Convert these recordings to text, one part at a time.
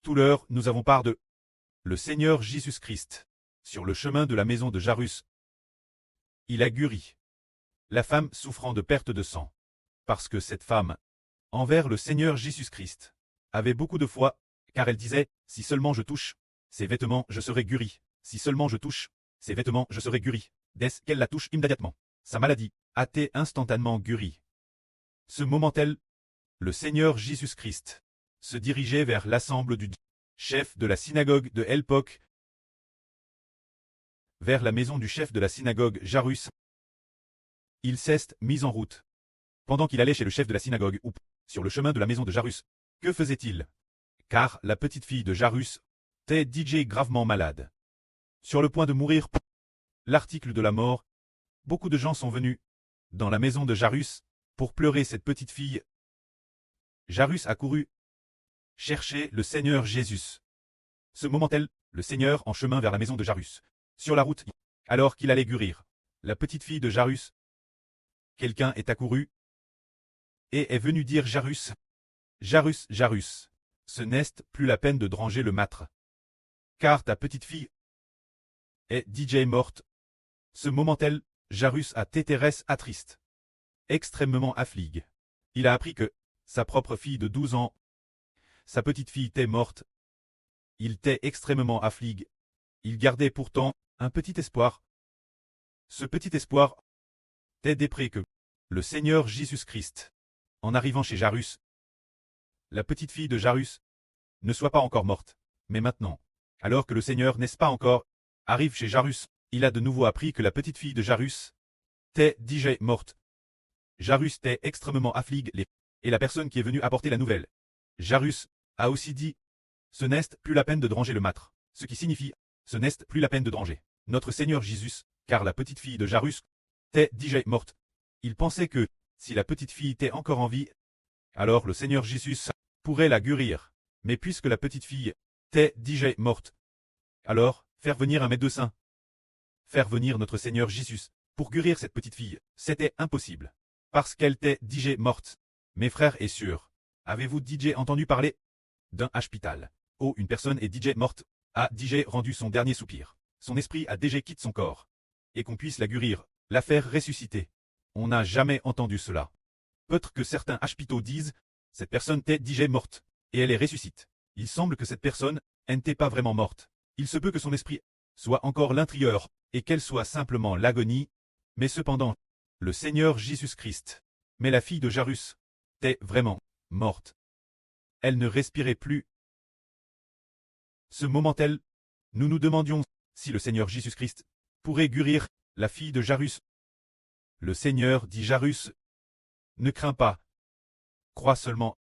tout l'heure nous avons part de le Seigneur Jésus-Christ. Sur le chemin de la maison de Jairus, il a guéri la femme souffrant de perte de sang. Parce que cette femme, envers le Seigneur Jésus-Christ, avait beaucoup de foi, car elle disait, si seulement je touche ses vêtements, je serai guéri. Si seulement je touche ses vêtements, je serai guéri. Dès qu'elle la touche immédiatement, sa maladie a été instantanément guérie. Ce moment-là, le Seigneur Jésus-Christ se dirigeait vers l'assemblée du chef de la synagogue de l'époque, vers la maison du chef de la synagogue Jairus. Il s'est mis en route. Pendant qu'il allait chez le chef de la synagogue ou sur le chemin de la maison de Jairus, que faisait-il? Car la petite fille de Jairus était gravement malade. Sur le point de mourir. L'article de la mort. Beaucoup de gens sont venus dans la maison de Jairus pour pleurer cette petite fille. Jairus a couru chercher le Seigneur Jésus. Ce moment-là, le Seigneur en chemin vers la maison de Jairus. Sur la route, alors qu'il allait guérir la petite fille de Jairus, quelqu'un est accouru et est venu dire Jairus, Jairus, Jairus, ce n'est plus la peine de dranger le mâtre, car ta petite fille est morte. Ce moment-là, Jairus a été attriste, extrêmement affligé. Il a appris que sa propre fille de 12 ans, sa petite fille était morte. Il était extrêmement affligé. Il gardait pourtant un petit espoir. Ce petit espoir était d'après que le Seigneur Jésus-Christ, en arrivant chez Jairus, la petite fille de Jairus, ne soit pas encore morte. Mais maintenant, alors que le Seigneur n'est pas encore arrive chez Jairus, il a de nouveau appris que la petite fille de Jairus était morte. Jairus était extrêmement affligé et la personne qui est venue apporter la nouvelle. Jairus a aussi dit, ce n'est plus la peine de dranger le mâtre, ce qui signifie, ce n'est plus la peine de dranger notre Seigneur Jésus, car la petite fille de Jairus était morte. Il pensait que, si la petite fille était encore en vie, alors le Seigneur Jésus pourrait la guérir. Mais puisque la petite fille était morte, alors, faire venir un médecin, faire venir notre Seigneur Jésus, pour guérir cette petite fille, c'était impossible. Parce qu'elle était morte. Mes frères et sœurs, avez-vous entendu parler d'un hôpital où une personne est morte, a rendu son dernier soupir. Son esprit a quitté son corps. Et qu'on puisse la guérir, la faire ressusciter. On n'a jamais entendu cela. Peut-être que certains hôpitaux disent, cette personne était morte, et elle est ressuscite. Il semble que cette personne n'était pas vraiment morte. Il se peut que son esprit soit encore l'intérieur, et qu'elle soit simplement l'agonie, mais cependant, le Seigneur Jésus-Christ. Mais la fille de Jairus était vraiment morte. Elle ne respirait plus. Ce moment-là, nous nous demandions si le Seigneur Jésus-Christ pourrait guérir la fille de Jairus. Le Seigneur dit Jairus, ne crains pas, crois seulement,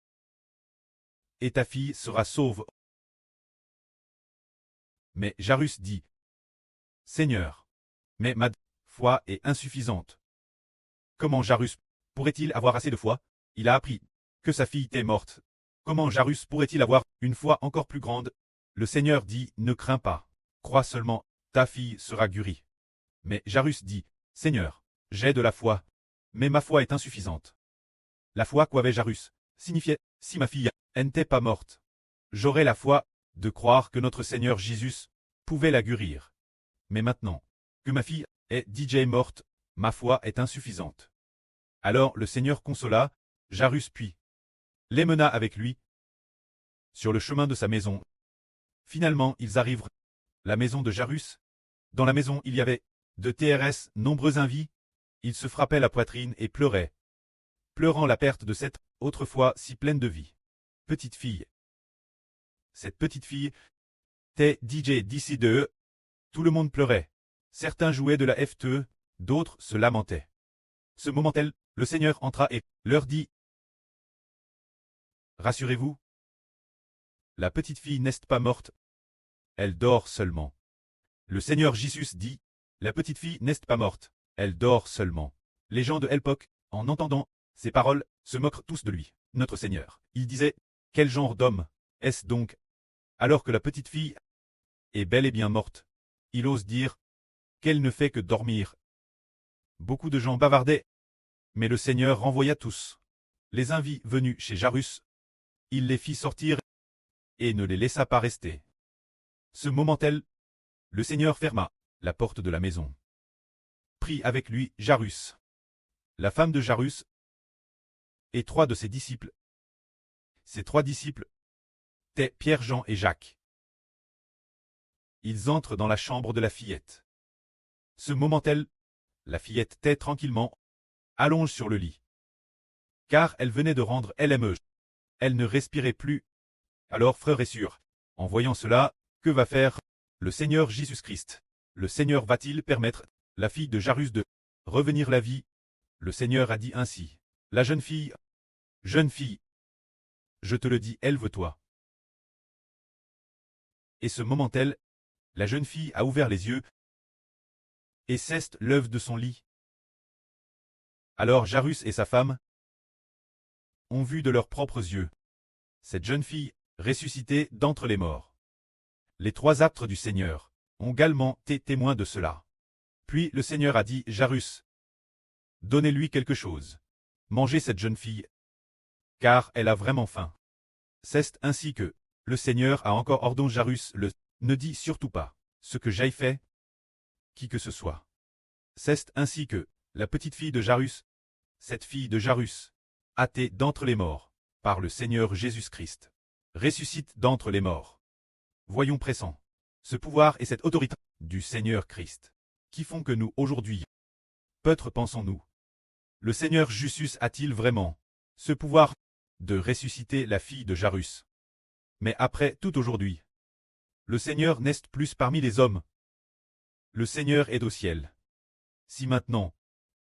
et ta fille sera sauve. Mais Jairus dit, Seigneur, mais ma foi est insuffisante. Comment Jairus pourrait-il avoir assez de foi? Il a appris que sa fille était morte. Comment Jairus pourrait-il avoir une foi encore plus grande? Le Seigneur dit, ne crains pas, crois seulement, ta fille sera guérie. Mais Jairus dit, Seigneur, j'ai de la foi, mais ma foi est insuffisante. La foi qu'avait Jairus signifiait, si ma fille n'était pas morte, j'aurais la foi de croire que notre Seigneur Jésus pouvait la guérir. Mais maintenant, que ma fille est morte, ma foi est insuffisante. Alors le Seigneur consola Jairus puis les mena avec lui sur le chemin de sa maison. Finalement, ils arrivent la maison de Jairus. Dans la maison, il y avait de nombreux invités. Ils se frappaient la poitrine et pleuraient, pleurant la perte de cette, autrefois si pleine de vie, petite fille. Cette petite fille était d'ici de eux. Tout le monde pleurait. Certains jouaient de la FTE, d'autres se lamentaient. Ce moment-là, le Seigneur entra et leur dit, rassurez-vous, la petite fille n'est pas morte, elle dort seulement. Le Seigneur Jésus dit, la petite fille n'est pas morte, elle dort seulement. Les gens de l'époque, en entendant ces paroles, se moquent tous de lui, notre Seigneur. Il disait, quel genre d'homme est-ce donc? Alors que la petite fille est bel et bien morte, il ose dire qu'elle ne fait que dormir. Beaucoup de gens bavardaient, mais le Seigneur renvoya tous. Les invités venus chez Jairus, il les fit sortir et ne les laissa pas rester. Ce moment-là, le Seigneur ferma la porte de la maison. Prit avec lui Jairus, la femme de Jairus, et 3 de ses disciples. Ces 3 disciples étaient Pierre, Jean et Jacques. Ils entrent dans la chambre de la fillette. Ce moment-là, la fillette était tranquillement allonge sur le lit. Car elle venait de rendre LME. Elle ne respirait plus. Alors frère et sœurs, en voyant cela, que va faire le Seigneur Jésus-Christ? Le Seigneur va-t-il permettre la fille de Jairus de revenir la vie? Le Seigneur a dit ainsi. La jeune fille, je te le dis, élève-toi. Et ce moment-là, la jeune fille a ouvert les yeux et cesse l'œuvre de son lit. Alors Jairus et sa femme ont vu de leurs propres yeux cette jeune fille ressuscitée d'entre les morts. Les 3 apôtres du Seigneur ont également été témoins de cela. Puis le Seigneur a dit, Jairus, donnez-lui quelque chose. Mangez cette jeune fille, car elle a vraiment faim. C'est ainsi que le Seigneur a encore ordonné Jairus ne dis surtout pas ce que j'ai fait, qui que ce soit. C'est ainsi que la petite fille de Jairus, cette fille de Jairus, a été d'entre les morts, par le Seigneur Jésus-Christ, ressuscite d'entre les morts. Voyons pressant ce pouvoir et cette autorité du Seigneur Christ, qui font que nous, aujourd'hui, peut-être pensons-nous, le Seigneur Jésus a-t-il vraiment ce pouvoir de ressusciter la fille de Jairus? Mais après tout aujourd'hui, le Seigneur n'est plus parmi les hommes. Le Seigneur est au ciel. Si maintenant,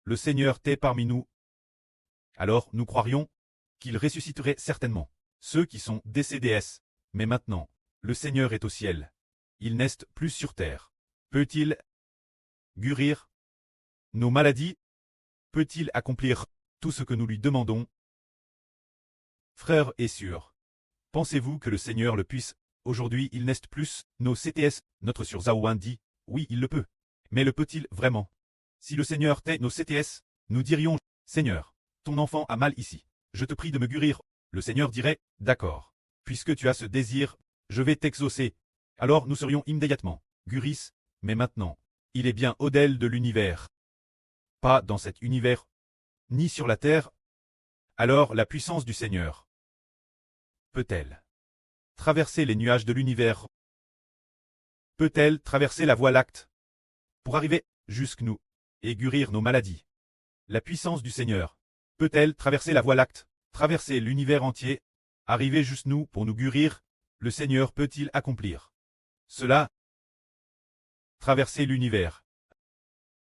le Seigneur est parmi nous, alors nous croirions qu'il ressusciterait certainement ceux qui sont décédés. Mais maintenant, le Seigneur est au ciel. Il n'est plus sur terre. Peut-il guérir nos maladies? Peut-il accomplir tout ce que nous lui demandons? Frères et sœurs, pensez-vous que le Seigneur le puisse? Aujourd'hui il n'est plus nos CTS. Notre sœur Zaouan dit, oui il le peut. Mais le peut-il vraiment? Si le Seigneur était nos CTS, nous dirions, Seigneur, ton enfant a mal ici. Je te prie de me guérir. Le Seigneur dirait, d'accord. Puisque tu as ce désir, je vais t'exaucer. Alors nous serions immédiatement guéris, mais maintenant, il est bien au-delà de l'univers. Pas dans cet univers, ni sur la terre. Alors la puissance du Seigneur peut-elle traverser les nuages de l'univers? Peut-elle traverser la voie lactée pour arriver jusqu'à nous et guérir nos maladies? La puissance du Seigneur peut-elle traverser la voie lactée, traverser l'univers entier, arriver jusqu'à nous pour nous guérir? Le Seigneur peut-il accomplir cela? Traverser l'univers.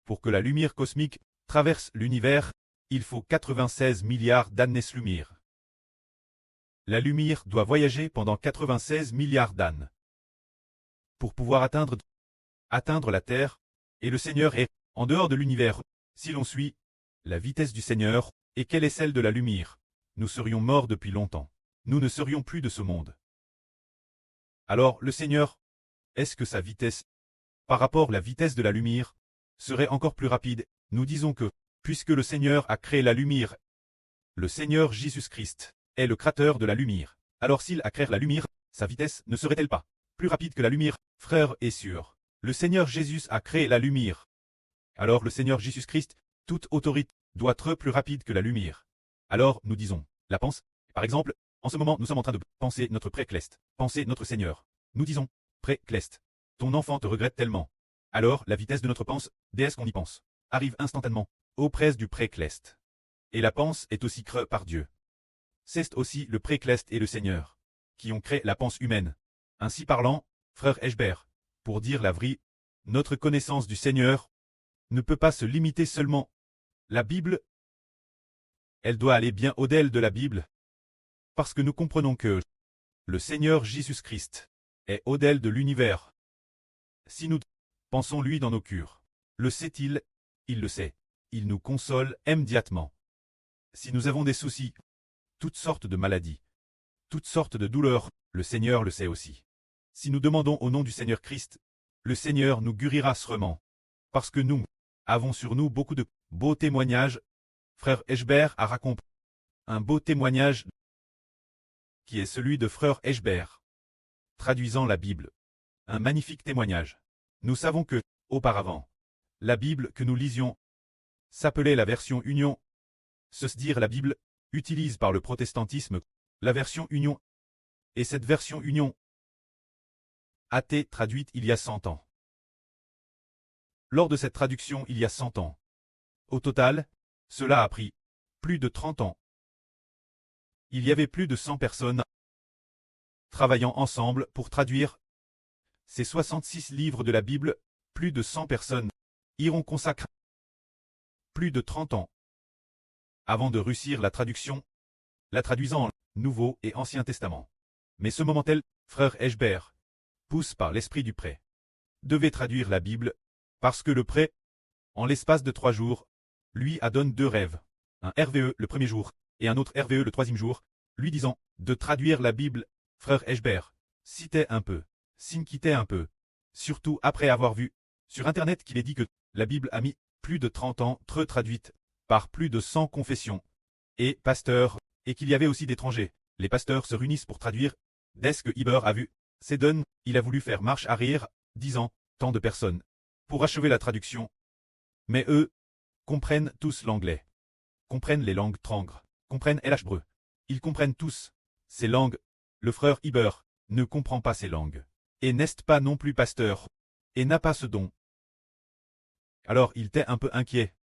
Pour que la lumière cosmique traverse l'univers, il faut 96 milliards d'années-lumière. La lumière doit voyager pendant 96 milliards d'années pour pouvoir atteindre la Terre, et le Seigneur est en dehors de l'univers. Si l'on suit la vitesse du Seigneur, et quelle est celle de la lumière, nous serions morts depuis longtemps. Nous ne serions plus de ce monde. Alors le Seigneur, est-ce que sa vitesse, par rapport à la vitesse de la lumière, serait encore plus rapide? Nous disons que, puisque le Seigneur a créé la lumière, le Seigneur Jésus-Christ est le créateur de la lumière. Alors s'il a créé la lumière, sa vitesse ne serait-elle pas plus rapide que la lumière? Frères et sœurs, le Seigneur Jésus a créé la lumière. Alors le Seigneur Jésus-Christ, toute autorité, doit être plus rapide que la lumière. Alors nous disons, la pense, par exemple, en ce moment nous sommes en train de penser notre pré-clest, penser notre Seigneur. Nous disons, pré-clest, ton enfant te regrette tellement. Alors la vitesse de notre pense, dès qu'on y pense, arrive instantanément, auprès du pré-clest. Et la pense est aussi créée par Dieu. C'est aussi le pré-clest et le Seigneur, qui ont créé la pense humaine. Ainsi parlant, frère Eschbert, pour dire la vraie, notre connaissance du Seigneur ne peut pas se limiter seulement la Bible. Elle doit aller bien au-delà de la Bible, parce que nous comprenons que le Seigneur Jésus-Christ est au-delà de l'univers. Si nous pensons lui dans nos cœurs, le sait-il? Il le sait. Il nous console immédiatement. Si nous avons des soucis, toutes sortes de maladies, toutes sortes de douleurs, le Seigneur le sait aussi. Si nous demandons au nom du Seigneur Christ, le Seigneur nous guérira sûrement. Parce que nous avons sur nous beaucoup de beaux témoignages. Frère Eschbert a raconté un beau témoignage qui est celui de frère Eschbert. traduisant la Bible. Un magnifique témoignage. Nous savons que, auparavant, la Bible que nous lisions s'appelait la version Union. Se dire la Bible utilise par le protestantisme la version Union. Et cette version Union a été traduite il y a 100 ans. Lors de cette traduction il y a 100 ans, au total, cela a pris plus de 30 ans. Il y avait plus de 100 personnes travaillant ensemble pour traduire ces 66 livres de la Bible. Plus de 100 personnes iront consacrer plus de 30 ans avant de réussir la traduction, la traduisant en Nouveau et Ancien Testament. Mais ce moment tel, frère Eschber, pousse par l'esprit du prêt, devait traduire la Bible, parce que le prêt, en l'espace de 3 jours, lui a donné 2 rêves, un RVE le premier jour, et un autre RVE le 3e jour, lui disant de traduire la Bible. Frère Eschber citait un peu, s'inquiétait un peu, surtout après avoir vu sur Internet qu'il est dit que la Bible a mis plus de 30 ans très traduite par plus de 100 confessions et pasteurs, et qu'il y avait aussi d'étrangers. Les pasteurs se réunissent pour traduire. Dès que Iber a vu ces donnes, il a voulu faire marche arrière, disant tant de personnes pour achever la traduction. Mais eux comprennent tous l'anglais, comprennent les langues trangres, comprennent l'hébreu. Ils comprennent tous ces langues. Le frère Iber ne comprend pas ces langues, et n'est pas non plus pasteur, et n'a pas ce don. Alors il était un peu inquiet.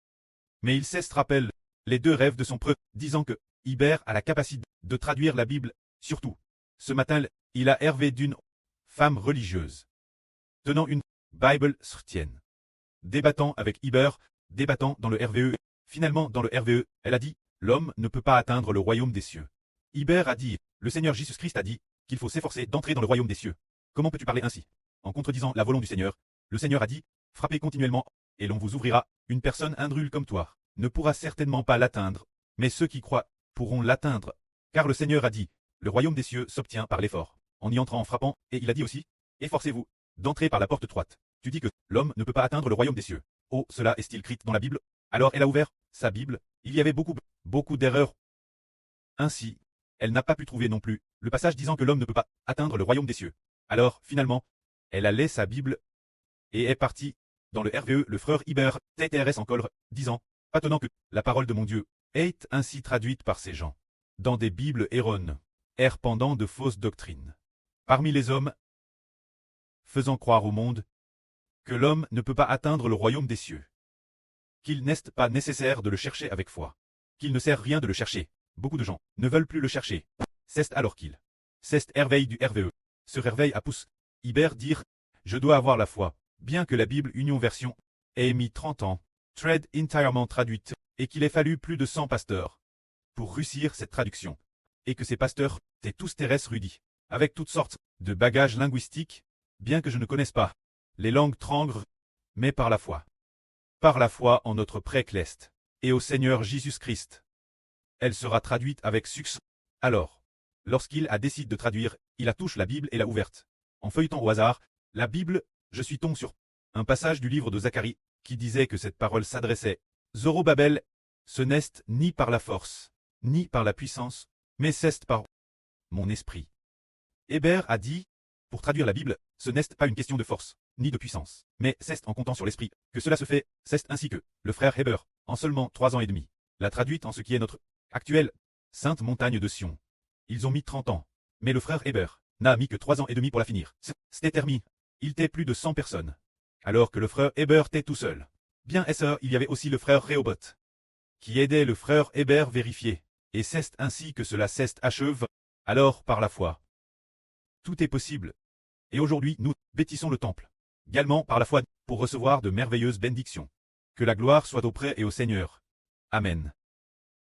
Mais il se rappelle les 2 rêves de son preux, disant que Iber a la capacité de traduire la Bible, surtout. Ce matin, il a rêvé d'une femme religieuse, tenant une Bible chrétienne, débattant avec Iber, débattant dans le RVE. Finalement, dans le RVE, elle a dit « L'homme ne peut pas atteindre le royaume des cieux ». Iber a dit « Le Seigneur Jésus-Christ a dit qu'il faut s'efforcer d'entrer dans le royaume des cieux. Comment peux-tu parler ainsi ?» En contredisant la volonté du Seigneur, le Seigneur a dit « Frappez continuellement, et l'on vous ouvrira. Une personne indrule comme toi ne pourra certainement pas l'atteindre, mais ceux qui croient pourront l'atteindre. Car le Seigneur a dit « Le royaume des cieux s'obtient par l'effort, en y entrant en frappant, et il a dit aussi « Efforcez-vous d'entrer par la porte étroite. » Tu dis que l'homme ne peut pas atteindre le royaume des cieux. Oh, cela est-il écrit dans la Bible? Alors elle a ouvert sa Bible, il y avait beaucoup d'erreurs. Ainsi, elle n'a pas pu trouver non plus le passage disant que l'homme ne peut pas atteindre le royaume des cieux. Alors, finalement, elle a laissé sa Bible et est partie dans le RVE. Le frère Iber TTRS en colre, disant « Pas tenant que la parole de mon Dieu est ainsi traduite par ces gens dans des Bibles erronées, pendant de fausses doctrines, parmi les hommes, faisant croire au monde que l'homme ne peut pas atteindre le royaume des cieux, qu'il n'est pas nécessaire de le chercher avec foi, qu'il ne sert rien de le chercher. Beaucoup de gens ne veulent plus le chercher. C'est alors qu'il s'est réveil du RVE. Se réveille à pouce. Iber dire « Je dois avoir la foi, bien que la Bible Union Version ait mis 30 ans, trade entièrement traduite, et qu'il ait fallu plus de 100 pasteurs pour réussir cette traduction, et que ces pasteurs étaient tous terrestres rudis, avec toutes sortes de bagages linguistiques, bien que je ne connaisse pas les langues trangres, mais par la foi en notre pré-cleste, et au Seigneur Jésus-Christ. Elle sera traduite avec succès. Alors, lorsqu'il a décidé de traduire, il a touché la Bible et l'a ouverte. En feuilletant au hasard, la Bible, je suis tombé sur un passage du livre de Zacharie, qui disait que cette parole s'adressait Zorobabel, ce n'est ni par la force, ni par la puissance, mais c'est par mon esprit. Héber a dit, pour traduire la Bible, ce n'est pas une question de force, ni de puissance, mais c'est en comptant sur l'esprit que cela se fait. C'est ainsi que le frère Héber, en seulement 3 ans et demi, l'a traduite en ce qui est notre actuelle sainte montagne de Sion. Ils ont mis 30 ans, mais le frère Héber n'a mis que 3 ans et demi pour la finir. C'était terminé. Il était plus de 100 personnes, alors que le frère Héber était tout seul. Bien sûr, il y avait aussi le frère Rehoboth, qui aidait le frère Héber vérifier, et c'est ainsi que cela s'achève, alors par la foi. Tout est possible. Et aujourd'hui, nous bâtissons le temple, également par la foi, pour recevoir de merveilleuses bénédictions. Que la gloire soit auprès et au Seigneur. Amen.